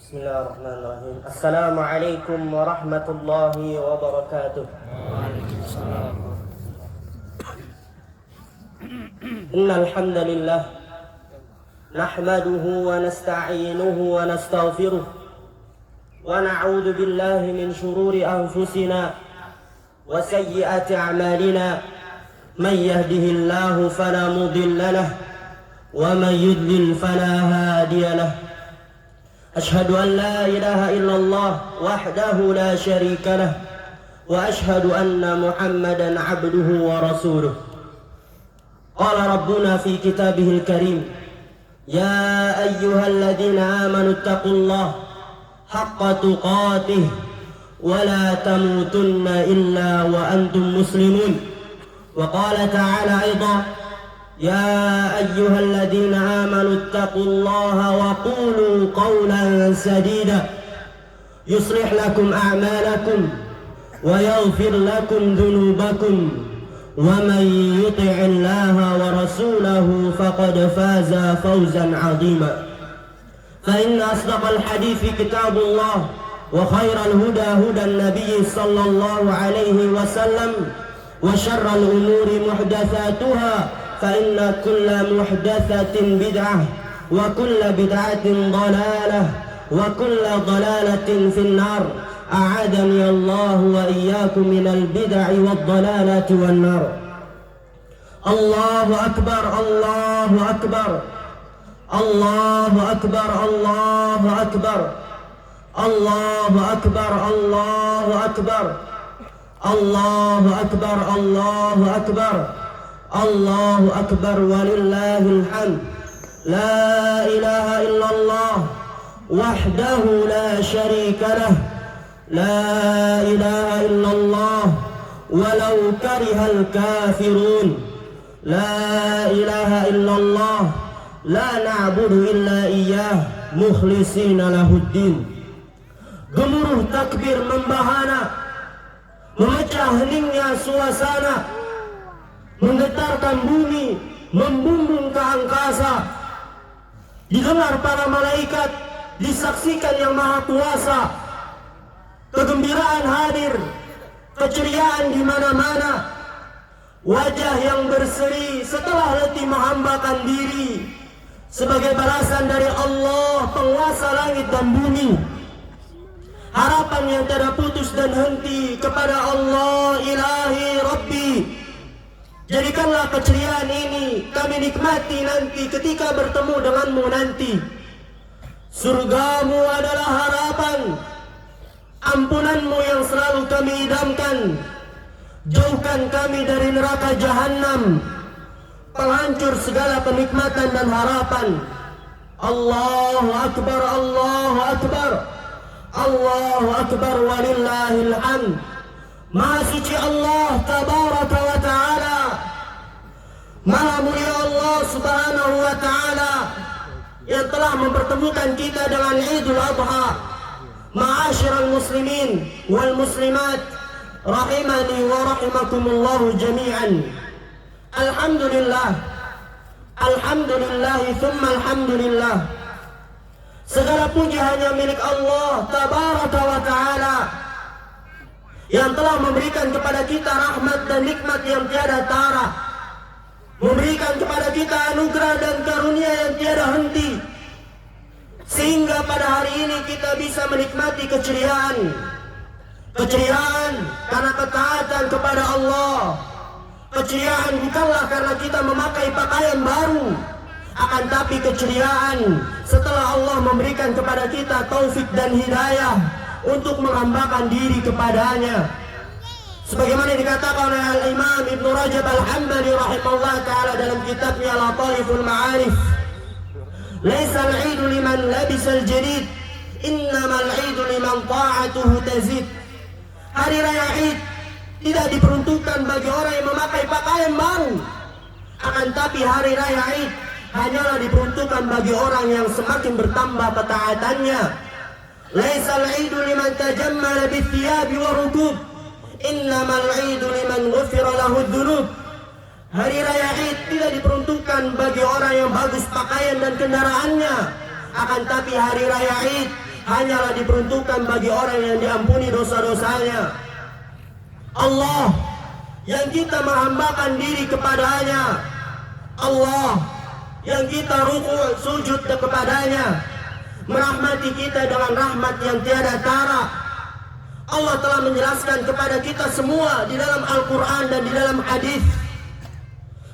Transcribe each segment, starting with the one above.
Bismillahirrahmanirrahim. Assalamualaikum warahmatullahi wabarakatuh. Waalaikumsalam. Innal hamdalillah nahmaduhu wa nasta'inuhu wa nastaghfiruh wa na'udzu billahi min shururi anfusina wa sayyiati a'malina. Man yahdihillahu fala mudilla lahu wa man yudlil fala hadiya lahu. أشهد أن لا إله إلا الله وحده لا شريك له وأشهد أن محمدا عبده ورسوله. قال ربنا في كتابه الكريم: يا أيها الذين آمنوا اتقوا الله حق تقاته ولا تموتن إلا وأنتم مسلمون. وقال تعالى أيضا: يا أيها الذين آمنوا اتقوا الله وقولوا قولا سديدا يصلح لكم أعمالكم ويغفر لكم ذنوبكم ومن يطع الله ورسوله فقد فاز فوزا عظيما. فإن أصدق الحديث كتاب الله وخير الهدى هدى النبي صلى الله عليه وسلم وشر الأمور محدثاتها فإن كل محدثة بدعة وكل بدعة ضلالة وكل ضلالة في النار. أعاذني الله وإياكم من البدع والضلالة والنار. الله أكبر الله أكبر الله أكبر الله أكبر الله أكبر الله أكبر الله أكبر الله أكبر الله أكبر ولله الحمد. لا إله إلا الله وحده لا شريك له. لا إله إلا الله ولو كره الكافرون. لا إله إلا الله لا نعبد إلا إياه مخلصين له الدين. Gemuruh takbir membahana, memecah heningnya suasana, menggetarkan bumi, membumbung ke angkasa. Didengar para malaikat, disaksikan yang maha kuasa. Kegembiraan hadir, keceriaan di mana-mana. Wajah yang berseri setelah letih menghambakan diri sebagai balasan dari Allah, penguasa langit dan bumi. Harapan yang tiada putus dan henti kepada Allah, Ilahi Rabbi. Jadikanlah keceriaan ini kami nikmati nanti ketika bertemu denganmu nanti. Surgamu adalah harapan, ampunanmu yang selalu kami idamkan. Jauhkan kami dari neraka jahanam, penghancur segala penikmatan dan harapan. Allahu Akbar, Allahu Akbar, Allahu Akbar walillahil hamd. Maha suci Allah tabaraka wa ta'ala, maha mulia Allah subhanahu wa ta'ala yang telah mempertemukan kita dengan Idul Adha. Ma'asyiral muslimin wal muslimat rahimani wa rahimakumullahu jami'an. Alhamdulillah, alhamdulillah thumma alhamdulillah. Segala puji hanya milik Allah tabaraka wa ta'ala yang telah memberikan kepada kita rahmat dan nikmat yang tiada tara, memberikan kepada kita anugerah dan karunia yang tiada henti, sehingga pada hari ini kita bisa menikmati keceriaan. Keceriaan karena ketaatan kepada Allah. Keceriaan bukanlah karena kita memakai pakaian baru, akan tapi keceriaan setelah Allah memberikan kepada kita taufik dan hidayah untuk menghambakan diri kepadanya. Sebagaimana dikatakan oleh Al-Imam Ibn Rajab Al-Hambali rahimahullah ta'ala dalam kitabnya Lataiful Ma'arif, laisa al-'idu liman labisa al-jadid, innamal 'idu liman ta'atuhu tazid. Hari raya Id tidak diperuntukkan bagi orang yang memakai pakaian baru, akan tapi hari raya Id hanyalah diperuntukkan bagi orang yang semakin bertambah ketaatannya. Laisal 'idu liman tajammala bithiyabi wa rukub, innamal 'idu liman ghufira lahu dzunub. Hari raya Id tidak diperuntukkan bagi orang yang bagus pakaian dan kendaraannya. Akan tapi hari raya Id hanyalah diperuntukkan bagi orang yang diampuni dosa-dosanya. Allah yang kita menghambakan diri kepadanya, Allah yang kita rukuk sujud kepadanya, merahmati kita dengan rahmat yang tiada tara. Allah telah menjelaskan kepada kita semua di dalam Al-Quran dan di dalam hadis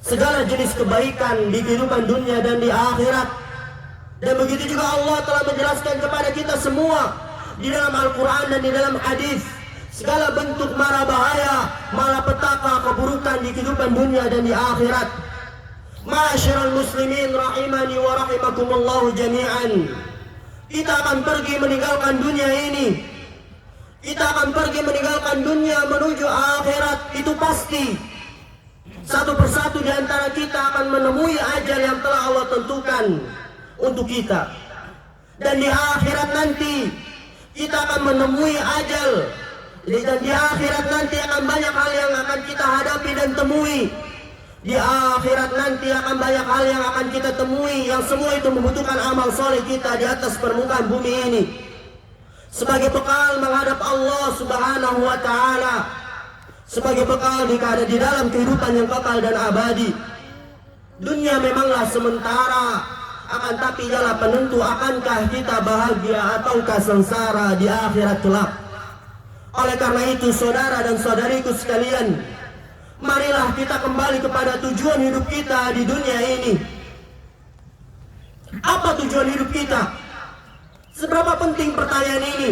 segala jenis kebaikan di kehidupan dunia dan di akhirat. Dan begitu juga Allah telah menjelaskan kepada kita semua di dalam Al-Quran dan di dalam hadis segala bentuk mara bahaya, malapetaka, keburukan di kehidupan dunia dan di akhirat. Ma'asyiral muslimin rahimani wa rahimakumullahu jami'an. Kita akan pergi meninggalkan dunia ini. Kita akan pergi meninggalkan dunia menuju akhirat, itu pasti. Satu persatu di antara kita akan menemui ajal yang telah Allah tentukan untuk kita. Dan di akhirat nanti kita akan menemui ajal. Dan di akhirat nanti akan banyak hal yang akan kita hadapi dan temui. Di akhirat nanti akan banyak hal yang akan kita temui, yang semua itu membutuhkan amal soleh kita di atas permukaan bumi ini sebagai bekal menghadap Allah Subhanahu wa ta'ala, sebagai bekal di dalam kehidupan yang kekal dan abadi. Dunia memanglah sementara, akan tapi ialah penentu akankah kita bahagia ataukah sengsara di akhirat kelak. Oleh karena itu saudara dan saudariku sekalian, marilah kita kembali kepada tujuan hidup kita di dunia ini. Apa tujuan hidup kita? Seberapa penting pertanyaan ini?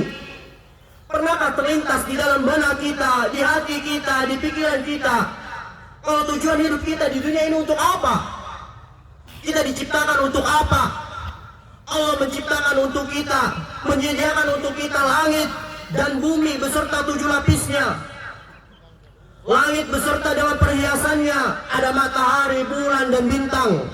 Pernahkah terlintas di dalam benak kita, di hati kita, di pikiran kita, kalau tujuan hidup kita di dunia ini untuk apa? Kita diciptakan untuk apa? Allah menciptakan untuk kita, menyediakan untuk kita langit dan bumi beserta 7 lapisnya. Langit beserta dengan perhiasannya, ada matahari, bulan dan bintang.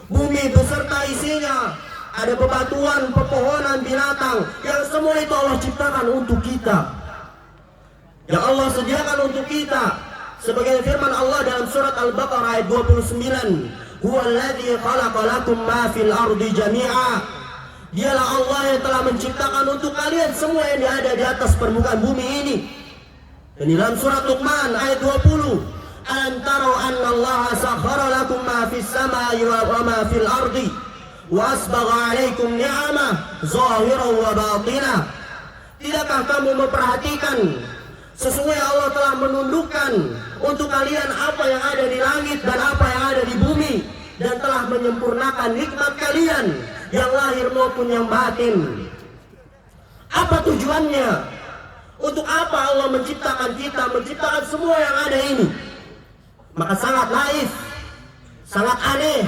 Bumi beserta isinya, ada bebatuan, pepohonan, binatang, yang semua itu Allah ciptakan untuk kita, yang Allah sediakan untuk kita. Sebagai firman Allah dalam surat Al-Baqarah ayat 29, huwallazi khalaqa lakum ma fil ardi jami'a. Dialah Allah yang telah menciptakan untuk kalian semua yang ada di atas permukaan bumi ini. Dan dalam surat Luqman ayat 20, alam taro anna Allah sakhara lakum ma fis samai wa ma fil ardi wa asbagha alaikum ni'amah zahiran wa batinah. Tidakkah kamu memperhatikan sesungguhnya Allah telah menundukkan untuk kalian apa yang ada di langit dan apa yang ada di bumi, dan telah menyempurnakan nikmat kalian yang lahir maupun yang batin. Apa tujuannya? Untuk apa Allah menciptakan kita, menciptakan semua yang ada ini? Maka sangat naif, sangat aneh,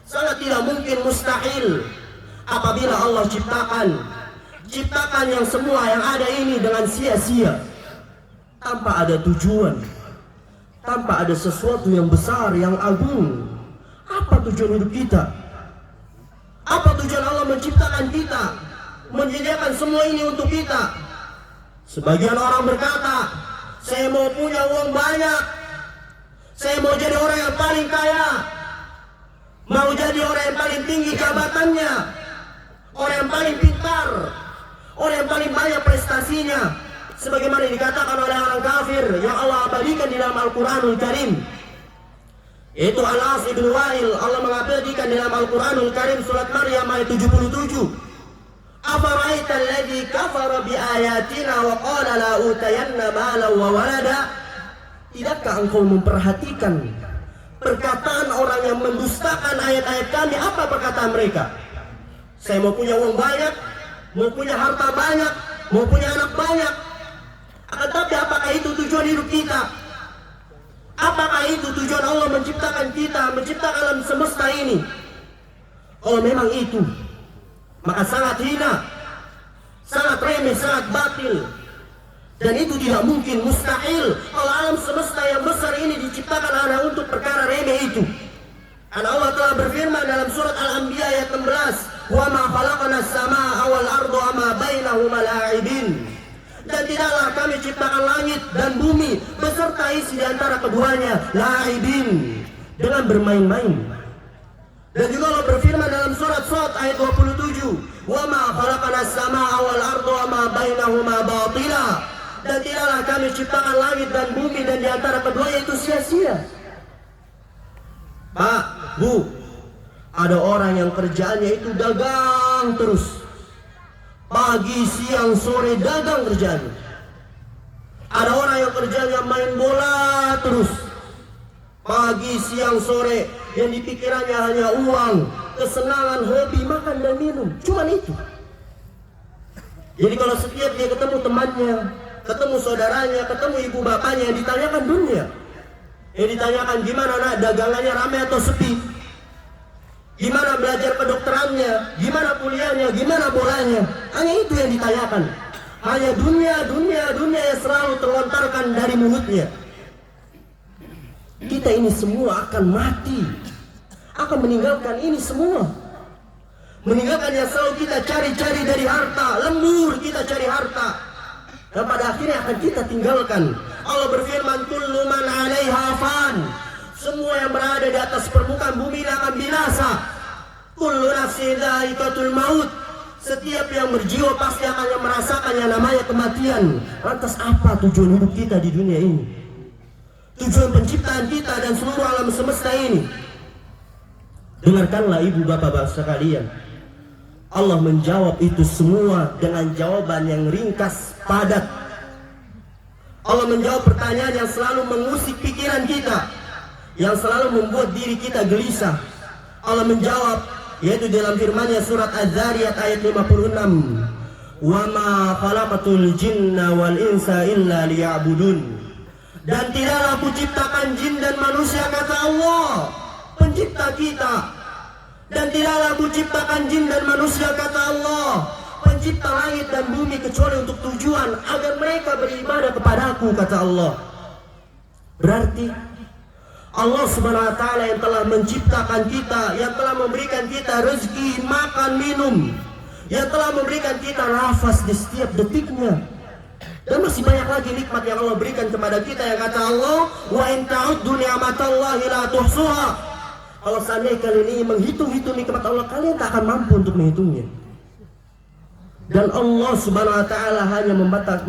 sangat tidak mungkin, mustahil apabila Allah ciptakan yang semua yang ada ini dengan sia-sia, tanpa ada tujuan, tanpa ada sesuatu yang besar, yang agung. Apa tujuan hidup kita? Apa tujuan Allah menciptakan kita, menyediakan semua ini untuk kita? Sebagian orang berkata, saya mau punya uang banyak, saya mau jadi orang yang paling kaya, mau jadi orang yang paling tinggi jabatannya, orang yang paling pintar, orang yang paling banyak prestasinya, sebagaimana dikatakan oleh orang kafir yang Allah abadikan di dalam Al-Quranul Karim. Itu Al-As ibn Wa'il, Allah mengabadikan dalam Al-Quranul Karim surat Maryam ayat 77. Afara'aita alladhi kafara biayatina wa qala la utayanna malan wa walada. Tidakkah engkau memperhatikan perkataan orang yang mendustakan ayat-ayat kami? Apa perkataan mereka? Saya mau punya uang banyak, mau punya harta banyak, mau punya anak banyak. Akan tapi apakah itu tujuan hidup kita? Apakah itu tujuan Allah menciptakan kita, menciptakan alam semesta ini? Kalau memang itu, maka sangat hina, sangat remeh, sangat batil. Dan itu tidak mungkin, mustahil kalau alam semesta yang besar ini diciptakan hanya untuk perkara remeh itu. Karena Allah telah berfirman dalam surat Al-Anbiya ayat 16, wa ma khalaqna as-samaa'a wal arda wa ma bainahuma la'ibin. Dan tidaklah kami ciptakan langit dan bumi beserta isi di antara keduanya, la'ibin, dengan bermain-main. Dan juga Allah berfirman dalam surat Shad ayat 27, "Wa ma khalaqnas samaa'a wal arda wa ma bainahuma batila." Dan tidaklah kami ciptakan langit dan bumi dan di antara keduanya itu sia-sia. Pak, Bu, ada orang yang kerjaannya itu dagang terus. Pagi, siang, sore dagang kerjaannya. Ada orang yang kerjanya main bola terus. Pagi, siang, sore, yang dipikirannya hanya uang, kesenangan, hobi, makan dan minum. Cuman itu. Jadi kalau setiap dia ketemu temannya, ketemu saudaranya, ketemu ibu bapaknya, yang ditanyakan dunia. Yang ditanyakan gimana nak dagangannya ramai atau sepi. Gimana belajar kedokterannya, gimana kuliahnya, gimana bolanya. Hanya itu yang ditanyakan. Hanya dunia yang selalu terlontarkan dari mulutnya. Kita ini semua akan mati, akan meninggalkan ini semua. Meninggalkan yang selalu kita cari-cari dari harta, lembur kita cari harta, dan pada akhirnya akan kita tinggalkan. Allah berfirman, "Kullu man 'alaiha fan." Semua yang berada di atas permukaan bumi ini akan binasa. Kullu nafsin dha'iqatul maut. Setiap yang berjiwa pasti akan merasakan yang namanya kematian. Lantas apa tujuan hidup kita di dunia ini? Tujuan penciptaan kita dan seluruh alam semesta ini. Dengarkanlah ibu bapak sekalian. Allah menjawab itu semua dengan jawaban yang ringkas, padat. Allah menjawab pertanyaan yang selalu mengusik pikiran kita, yang selalu membuat diri kita gelisah. Allah menjawab, yaitu dalam firman-Nya surat Az-Zariyat ayat 56. "Wa ma khalaqatul jinna wal insa illa liya'budun." Dan tidaklah aku ciptakan jin dan manusia, kata Allah, pencipta kita. Dan tidaklah aku ciptakan jin dan manusia, kata Allah, pencipta langit dan bumi, kecuali untuk tujuan agar mereka beribadah kepadaku, kata Allah. Berarti Allah Subhanahu wa Ta'ala yang telah menciptakan kita, yang telah memberikan kita rezeki, makan, minum, yang telah memberikan kita nafas di setiap detiknya. Dan masih banyak lagi nikmat yang Allah berikan kepada kita, yang kata Allah, "Wa in ta'uddu ni'matallahi la tuhsuha." Kalau seandainya kalian ini menghitung-hitung nikmat Allah, kalian tak akan mampu untuk menghitungnya. Dan Allah Subhanahu wa Ta'ala hanya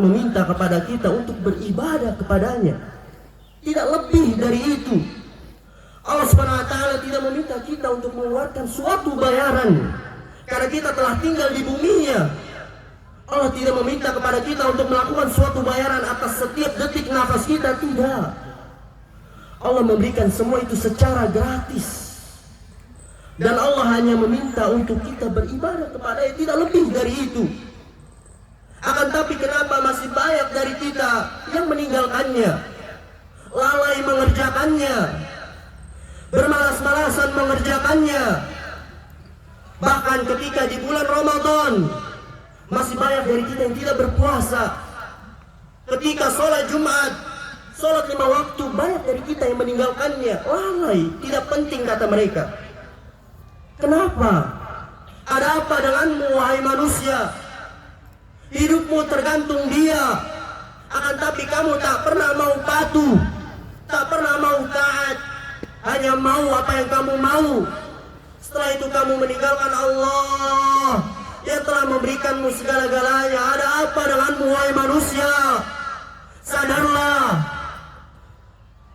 meminta kepada kita untuk beribadah kepadanya, tidak lebih dari itu. Allah Subhanahu wa Ta'ala tidak meminta kita untuk mengeluarkan suatu bayaran karena kita telah tinggal di buminya. Allah tidak meminta kepada kita untuk melakukan suatu bayaran atas setiap detik nafas kita, tidak. Allah memberikan semua itu secara gratis. Dan Allah hanya meminta untuk kita beribadah kepada-Nya, tidak lebih dari itu. Akan tapi kenapa masih banyak dari kita yang meninggalkannya, lalai mengerjakannya, bermalas-malasan mengerjakannya. Bahkan ketika di bulan Ramadan, masih banyak dari kita yang tidak berpuasa. Ketika sholat Jumat, sholat 5 waktu, banyak dari kita yang meninggalkannya, lalai, tidak penting kata mereka. Kenapa? Ada apa denganmu wahai manusia? Hidupmu tergantung dia, akan tapi kamu tak pernah mau patuh, tak pernah mau taat, hanya mau apa yang kamu mau. Setelah itu kamu meninggalkan Allah yang telah memberikanmu segala-galanya. Ada apa denganmu wahai manusia? Sadarlah,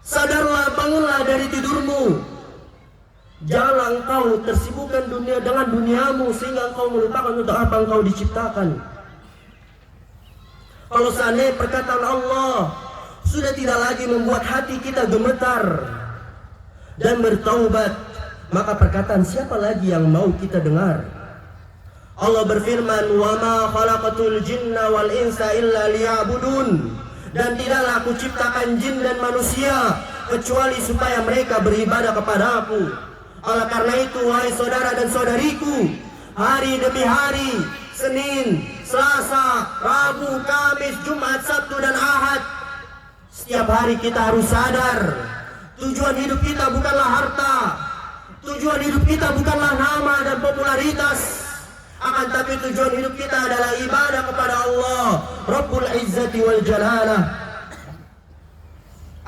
sadarlah, bangunlah dari tidurmu. Janganlah engkau tersibukkan dunia dengan duniamu sehingga engkau melupakan untuk apa engkau diciptakan. Kalau seandainya perkataan Allah sudah tidak lagi membuat hati kita gemetar dan bertaubat, maka perkataan siapa lagi yang mau kita dengar? Allah berfirman, "Wa ma khalaqatul jinna wal insa illa liya'budun." Dan tidaklah aku ciptakan jin dan manusia kecuali supaya mereka beribadah kepada aku. Oleh karena itu, wahai saudara dan saudariku, hari demi hari, Senin, Selasa, Rabu, Kamis, Jumat, Sabtu, dan Ahad, setiap hari kita harus sadar, tujuan hidup kita bukanlah harta, tujuan hidup kita bukanlah nama dan popularitas, akan tapi tujuan hidup kita adalah ibadah kepada Allah Rabbul Izzati wal Jalalah.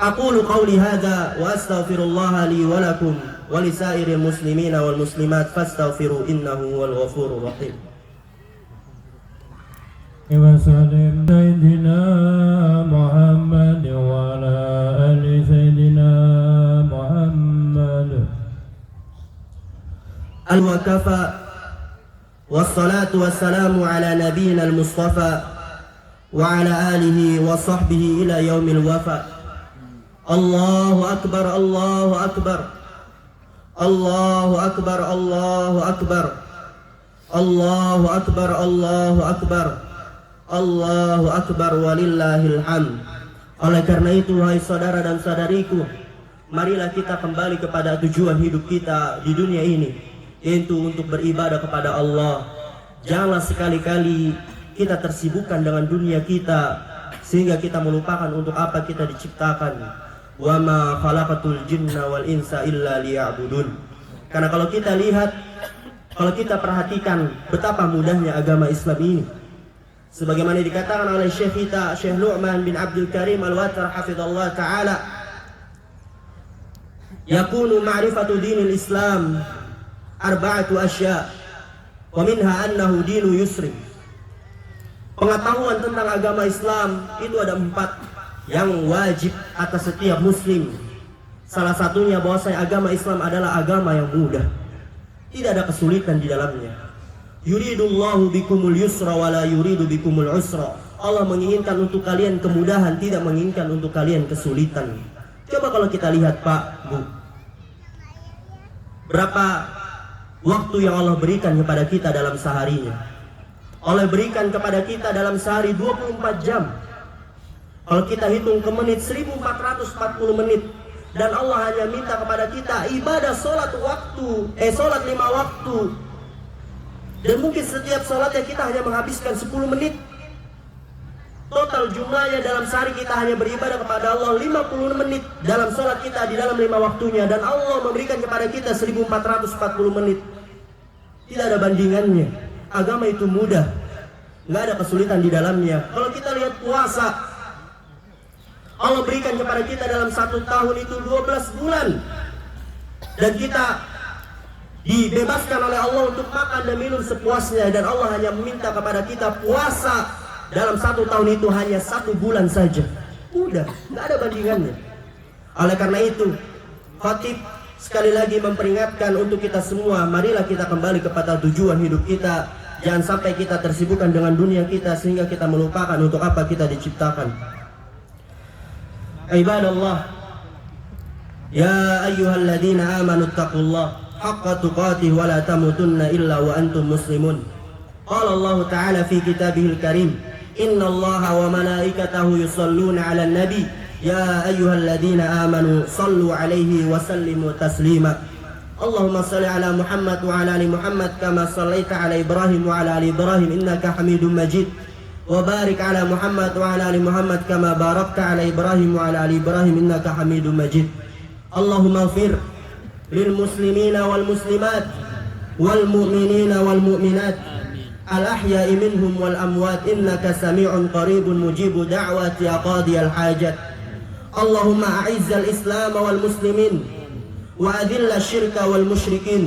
أقول قولي هذا وأستغفر الله لي ولكم ولسائر المسلمين والمسلمات فاستغفروا إنه هو الغفور الرحيم. وسلم سيدنا محمد وعلى آل سيدنا محمد. الوكفى والصلاة والسلام على نبينا المصطفى وعلى آله وصحبه إلى يوم الوفاء. الله أكبر الله أكبر الله أكبر الله أكبر الله أكبر الله أكبر الله أكبر walillahil hamd. Oleh karena itu, hai saudara dan saudariku, marilah kita kembali kepada tujuan hidup kita di dunia ini, yaitu untuk beribadah kepada Allah. Janganlah sekali-kali kita tersibukkan dengan dunia kita sehingga kita melupakan untuk apa kita diciptakan. Wa ma khalaqatul jinna wal insa illa liya'budun. Karena kalau kita lihat, kalau kita perhatikan betapa mudahnya agama Islam ini, sebagaimana dikatakan oleh Syekh kita, Syekh Nu'man bin Abdul Karim Al-Watar hafizallahu ta'ala, yakunu ma'rifatu dinil Islam arba'atu asya wa minha annahu dinu yusri. Pengetahuan tentang agama Islam itu ada 4 yang wajib atas setiap muslim. Salah satunya bahwasanya agama Islam adalah agama yang mudah, tidak ada kesulitan di dalamnya. Yuridullahu bikumul yusra wa la yuridu bikumul usra. Allah menginginkan untuk kalian kemudahan, tidak menginginkan untuk kalian kesulitan. Coba kalau kita lihat Pak, Bu, berapa waktu yang Allah berikan kepada kita dalam seharinya? Allah berikan kepada kita dalam sehari 24 jam. Kalau kita hitung ke menit, 1440 menit. Dan Allah hanya minta kepada kita ibadah sholat 5 waktu. Dan mungkin setiap sholatnya kita hanya menghabiskan 10 menit. Total jumlahnya dalam sehari kita hanya beribadah kepada Allah 50 menit dalam sholat kita di dalam 5 waktunya. Dan Allah memberikan kepada kita 1440 menit. Tidak ada bandingannya. Agama itu mudah, nggak ada kesulitan di dalamnya. Kalau kita lihat puasa, Allah berikan kepada kita dalam 1 tahun itu 12 bulan. Dan kita dibebaskan oleh Allah untuk makan dan minum sepuasnya. Dan Allah hanya meminta kepada kita puasa dalam 1 tahun itu hanya 1 bulan saja. Udah, nggak ada bandingannya. Oleh karena itu, khatib sekali lagi memperingatkan untuk kita semua, marilah kita kembali kepada tujuan hidup kita. Jangan sampai kita tersibukkan dengan dunia kita sehingga kita melupakan untuk apa kita diciptakan. Ibadallah, ya ayyuhalladzina amanu taqullaha haqqa tuqatih wa la tamutunna illa wa antum muslimun. Qala Allah Ta'ala fi kitabihil karim, innallaha wa malaikatahu yusalluna 'alan nabi ya ayyuhalladzina amanu sallu 'alaihi wa sallimu taslima. Allahumma salli 'ala Muhammad wa 'ala ali Muhammad kama sallaita 'ala Ibrahim wa 'ala ali Ibrahim innaka Hamidum Majid. Wa barik 'ala Muhammad wa 'ala ali Muhammad kama barakta 'ala Ibrahim wa 'ala ali Ibrahim innaka Hamidum Majid. Allahumma ighfir للمسلمين والمسلمات والمؤمنين والمؤمنات الأحياء منهم والأموات إنك سميع قريب مجيب دعوة قاضي الحاجات. اللهم أعز الإسلام والمسلمين وأذل الشرك والمشركين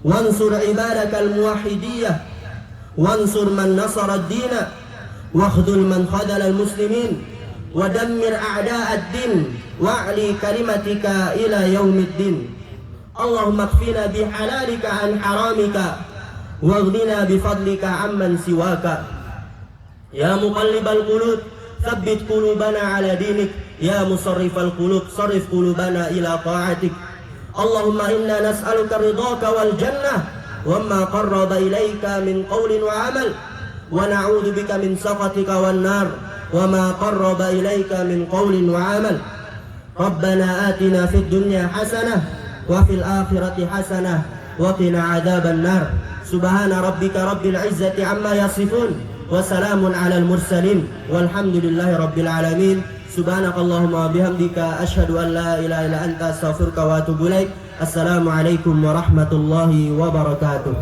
وانصر عبادك الموحدية وانصر من نصر الدين واخذل من خذل المسلمين ودمر أعداء الدين واعلي كلمتك إلى يوم الدين. اللهم اكفنا بحلالك عن حرامك واغننا بفضلك عمن سواك. يا مقلب القلوب ثبت قلوبنا على دينك. يا مصرف القلوب صرف قلوبنا إلى طاعتك. اللهم إنا نسألك رضاك والجنة وما قرب إليك من قول وعمل ونعوذ بك من سخطك والنار وما قرب إليك من قول وعمل. ربنا آتنا في الدنيا حسنة وفي الآخرة حسنة وقنا عذاب النار. سبحان ربك رب العزة عما يصفون وسلام على المرسلين والحمد لله رب العالمين. سبحانك اللهم وبحمدك أشهد أن لا إله إلا أنت أستغفرك وأتوب إليك. السلام عليكم ورحمة الله وبركاته.